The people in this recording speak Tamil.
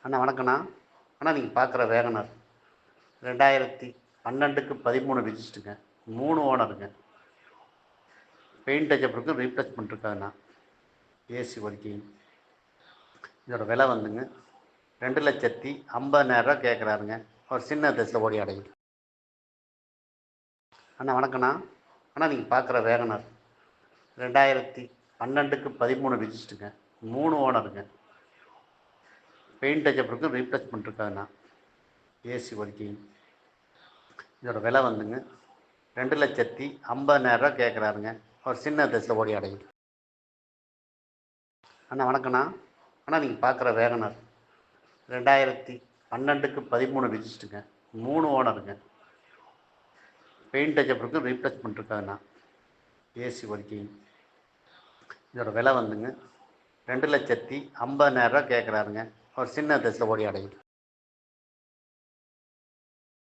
அண்ணா வணக்கண்ணா. அண்ணா நீங்கள் பார்க்குற வேகனர் 2012க்கு 13 ரிஜிஸ்ட்ருங்க. 3 ஓனருங்க. பெயிண்ட் டச்சப் இருக்குது, ரீப்ளேஸ்மெண்ட் இருக்காதுண்ணா. AC working. இதோட விலை வந்துங்க 2,50,000 கேட்குறாருங்க. ஒரு சின்ன தசை அடையும். அண்ணா வணக்கண்ணா. அண்ணா நீங்கள் பார்க்குற வேகனர் 2012க்கு 13 ரிஜிஸ்ட்ருங்க. 3 ஓனருங்க. பெயிண்ட் டச்சப் இருக்குது, ரீப்ளேஸ்மெண்ட் இருக்காதுண்ணா. AC working. இதோட விலை வந்துங்க 2,50,000 கேட்குறாருங்க. ஒரு சின்ன தசை அடையும். அண்ணா வணக்கண்ணா. அண்ணா நீங்கள் பார்க்குற வேகனர் 2012க்கு 13 ரிஜிஸ்ட்ருங்க. 3 ஓனருங்க. பெயிண்ட் டச்சப் இருக்குது, ரீப்ளேஸ்மெண்ட் இருக்காதுண்ணா. AC working. இதோட விலை வந்துங்க 2,50,000 கேட்குறாருங்க. ஒரு சின்ன தசை அடையும்.